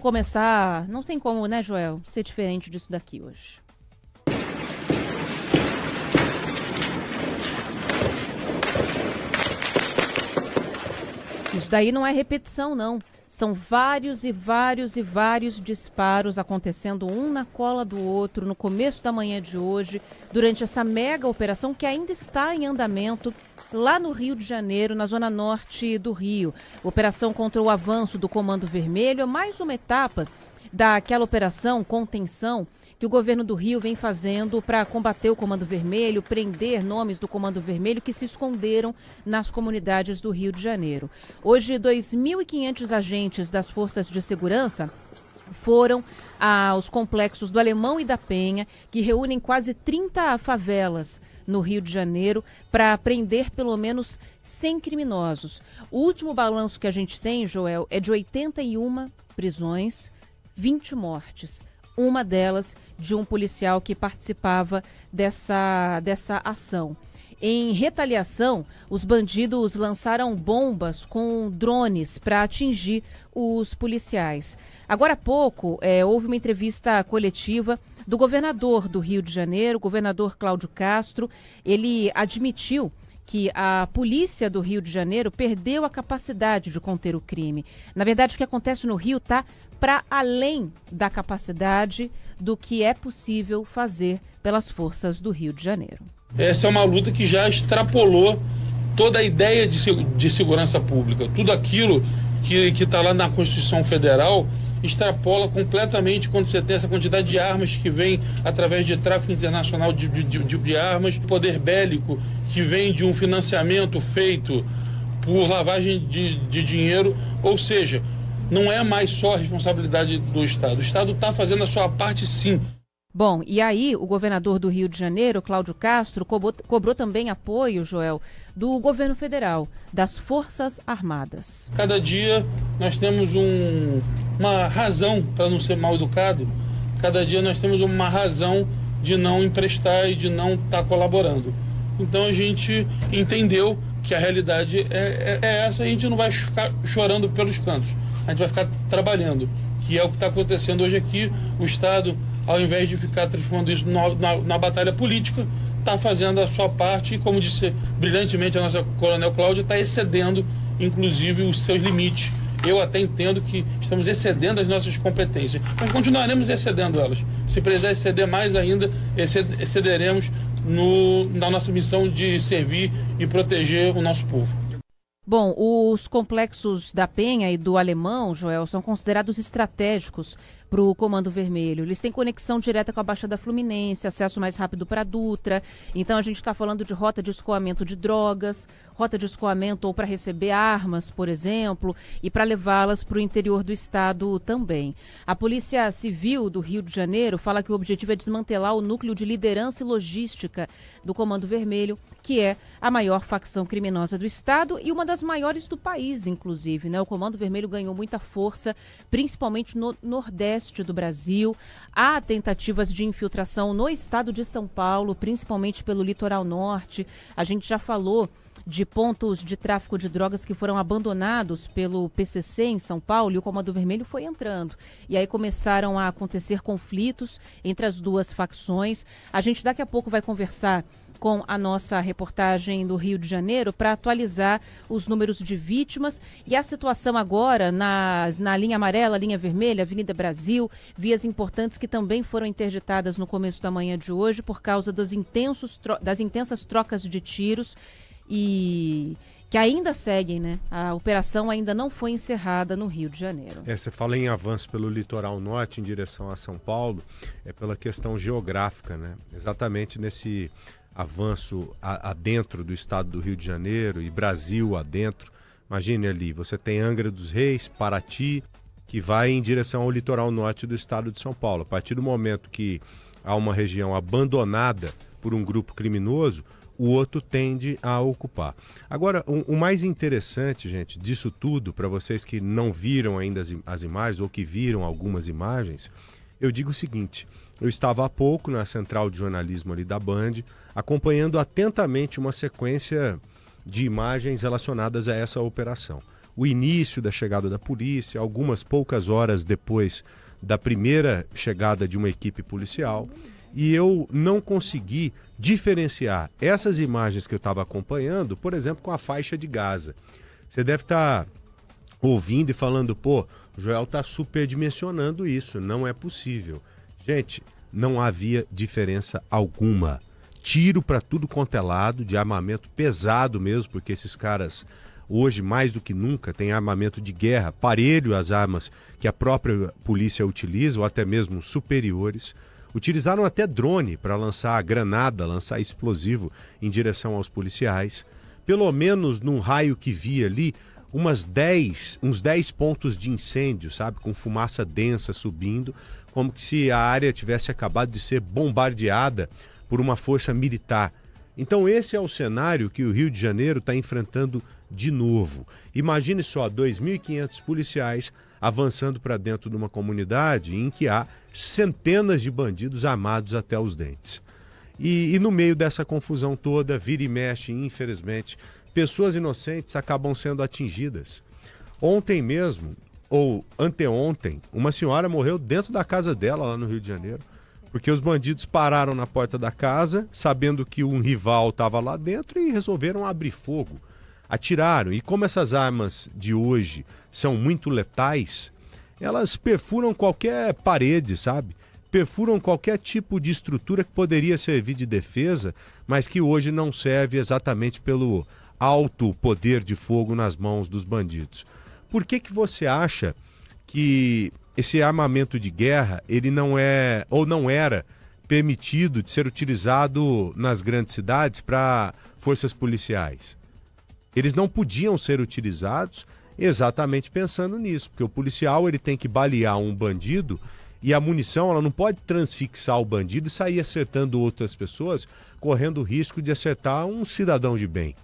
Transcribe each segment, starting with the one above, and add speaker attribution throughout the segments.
Speaker 1: Vamos começar, não tem como, né, Joel, ser diferente disso daqui hoje. Isso daí não é repetição, não. São vários e vários e vários disparos acontecendo um na cola do outro no começo da manhã de hoje, durante essa mega operação que ainda está em andamento lá no Rio de Janeiro, na zona norte do Rio. Operação contra o avanço do Comando Vermelho é mais uma etapa daquela operação contenção que o governo do Rio vem fazendo para combater o Comando Vermelho, prender nomes do Comando Vermelho que se esconderam nas comunidades do Rio de Janeiro. Hoje, 2.500 agentes das forças de segurança foram aos complexos do Alemão e da Penha, que reúnem quase 30 favelas no Rio de Janeiro, para prender pelo menos 100 criminosos. O último balanço que a gente tem, Joel, é de 81 prisões, 20 mortes. Uma delas de um policial que participava dessa ação. Em retaliação, os bandidos lançaram bombas com drones para atingir os policiais. Agora há pouco, houve uma entrevista coletiva do governador do Rio de Janeiro, o governador Cláudio Castro. Ele admitiu que a polícia do Rio de Janeiro perdeu a capacidade de conter o crime. Na verdade, o que acontece no Rio está para além da capacidade do que é possível fazer pelas forças do Rio de Janeiro.
Speaker 2: Essa é uma luta que já extrapolou toda a ideia de segurança pública. Tudo aquilo que está lá na Constituição Federal extrapola completamente quando você tem essa quantidade de armas que vem através de tráfico internacional de armas, poder bélico que vem de um financiamento feito por lavagem de dinheiro, ou seja, não é mais só a responsabilidade do Estado. O Estado está fazendo a sua parte, sim.
Speaker 1: Bom, e aí o governador do Rio de Janeiro, Cláudio Castro, cobrou também apoio, Joel, do governo federal, das Forças Armadas.
Speaker 2: Cada dia nós temos uma razão para não ser mal educado. Cada dia nós temos uma razão de não emprestar e de não estar colaborando. Então a gente entendeu que a realidade é essa, a gente não vai ficar chorando pelos cantos. A gente vai ficar trabalhando, que é o que está acontecendo hoje aqui. O Estado, ao invés de ficar transformando isso na batalha política, está fazendo a sua parte e, como disse brilhantemente a nossa coronel Cláudia, está excedendo, inclusive, os seus limites. Eu até entendo que estamos excedendo as nossas competências, mas continuaremos excedendo elas. Se precisar exceder mais ainda, excederemos na nossa missão de servir e proteger o nosso povo.
Speaker 1: Bom, os complexos da Penha e do Alemão, Joel, são considerados estratégicos para o Comando Vermelho. Eles têm conexão direta com a Baixada Fluminense, acesso mais rápido para a Dutra. Então a gente está falando de rota de escoamento de drogas, rota de escoamento ou para receber armas, por exemplo, e para levá-las para o interior do estado também. A Polícia Civil do Rio de Janeiro fala que o objetivo é desmantelar o núcleo de liderança e logística do Comando Vermelho, que é a maior facção criminosa do estado e uma das maiores do país, inclusive, né? O Comando Vermelho ganhou muita força, principalmente no Nordeste do Brasil. Há tentativas de infiltração no estado de São Paulo, principalmente pelo litoral norte. A gente já falou de pontos de tráfico de drogas que foram abandonados pelo PCC em São Paulo e o Comando Vermelho foi entrando. E aí começaram a acontecer conflitos entre as duas facções. A gente daqui a pouco vai conversar com a nossa reportagem do Rio de Janeiro para atualizar os números de vítimas e a situação agora na linha amarela, linha vermelha, Avenida Brasil, vias importantes que também foram interditadas no começo da manhã de hoje por causa das intensas trocas de tiros e que ainda seguem, né? A operação ainda não foi encerrada no Rio de Janeiro.
Speaker 3: Você fala em avanço pelo litoral norte em direção a São Paulo, é pela questão geográfica, né? Exatamente nesse avanço adentro do estado do Rio de Janeiro e Brasil adentro. Imagine ali, você tem Angra dos Reis, Paraty, que vai em direção ao litoral norte do estado de São Paulo. A partir do momento que há uma região abandonada por um grupo criminoso, o outro tende a ocupar. Agora, o mais interessante, gente, disso tudo, para vocês que não viram ainda as imagens ou que viram algumas imagens, eu digo o seguinte: eu estava há pouco na central de jornalismo ali da Band, acompanhando atentamente uma sequência de imagens relacionadas a essa operação. o início da chegada da polícia, algumas poucas horas depois da primeira chegada de uma equipe policial, e eu não consegui diferenciar essas imagens que eu estava acompanhando, por exemplo, com a faixa de Gaza. Você deve estar ouvindo e falando, pô, o Joel está superdimensionando isso, não é possível. Gente, não havia diferença alguma. Tiro para tudo quanto é lado, de armamento pesado mesmo, porque esses caras hoje, mais do que nunca, têm armamento de guerra, parelho às armas que a própria polícia utiliza, ou até mesmo superiores. Utilizaram até drone para lançar granada, lançar explosivo em direção aos policiais. Pelo menos num raio que via ali, uns 10 pontos de incêndio, sabe? Com fumaça densa subindo, como que se a área tivesse acabado de ser bombardeada por uma força militar. Então esse é o cenário que o Rio de Janeiro está enfrentando de novo. Imagine só, 2.500 policiais avançando para dentro de uma comunidade em que há centenas de bandidos armados até os dentes. E no meio dessa confusão toda, vira e mexe, infelizmente, pessoas inocentes acabam sendo atingidas. Ontem mesmo, ou anteontem, uma senhora morreu dentro da casa dela lá no Rio de Janeiro, porque os bandidos pararam na porta da casa, sabendo que um rival estava lá dentro e resolveram abrir fogo. Atiraram, e como essas armas de hoje são muito letais, elas perfuram qualquer parede, sabe? Perfuram qualquer tipo de estrutura que poderia servir de defesa, mas que hoje não serve exatamente pelo alto poder de fogo nas mãos dos bandidos. Por que você acha que esse armamento de guerra, ele não é, ou não era, permitido de ser utilizado nas grandes cidades para forças policiais? Eles não podiam ser utilizados exatamente pensando nisso, porque o policial ele tem que balear um bandido e a munição ela não pode transfixar o bandido e sair acertando outras pessoas, correndo o risco de acertar um cidadão de bem.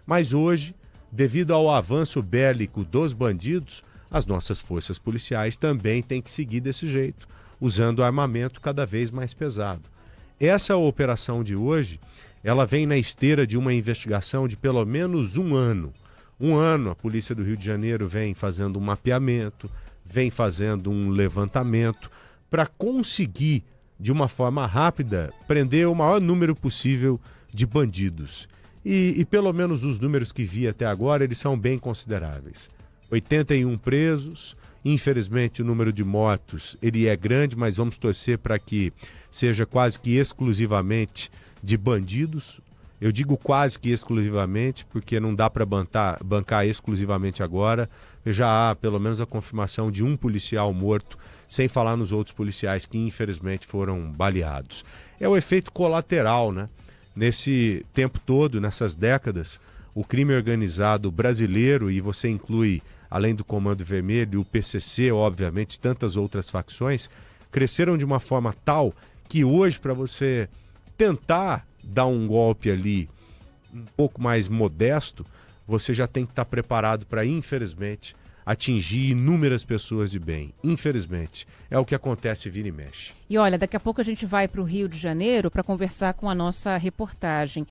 Speaker 3: Mas hoje, devido ao avanço bélico dos bandidos, as nossas forças policiais também têm que seguir desse jeito, usando armamento cada vez mais pesado. Essa operação de hoje, ela vem na esteira de uma investigação de pelo menos um ano. Um ano a Polícia do Rio de Janeiro vem fazendo um mapeamento, vem fazendo um levantamento para conseguir, de uma forma rápida, prender o maior número possível de bandidos. E pelo menos os números que vi até agora, eles são bem consideráveis. 81 presos, infelizmente o número de mortos ele é grande, mas vamos torcer para que seja quase que exclusivamente de bandidos. Eu digo quase que exclusivamente, porque não dá para bancar exclusivamente agora. Já há pelo menos a confirmação de um policial morto, sem falar nos outros policiais que infelizmente foram baleados. É o efeito colateral, né? Nesse tempo todo, nessas décadas, o crime organizado brasileiro, e você inclui, além do Comando Vermelho, o PCC, obviamente, tantas outras facções, cresceram de uma forma tal que hoje, para você tentar dar um golpe ali um pouco mais modesto, você já tem que estar preparado para, infelizmente, atingir inúmeras pessoas de bem. Infelizmente, é o que acontece vira e mexe.
Speaker 1: E olha, daqui a pouco a gente vai para o Rio de Janeiro para conversar com a nossa reportagem.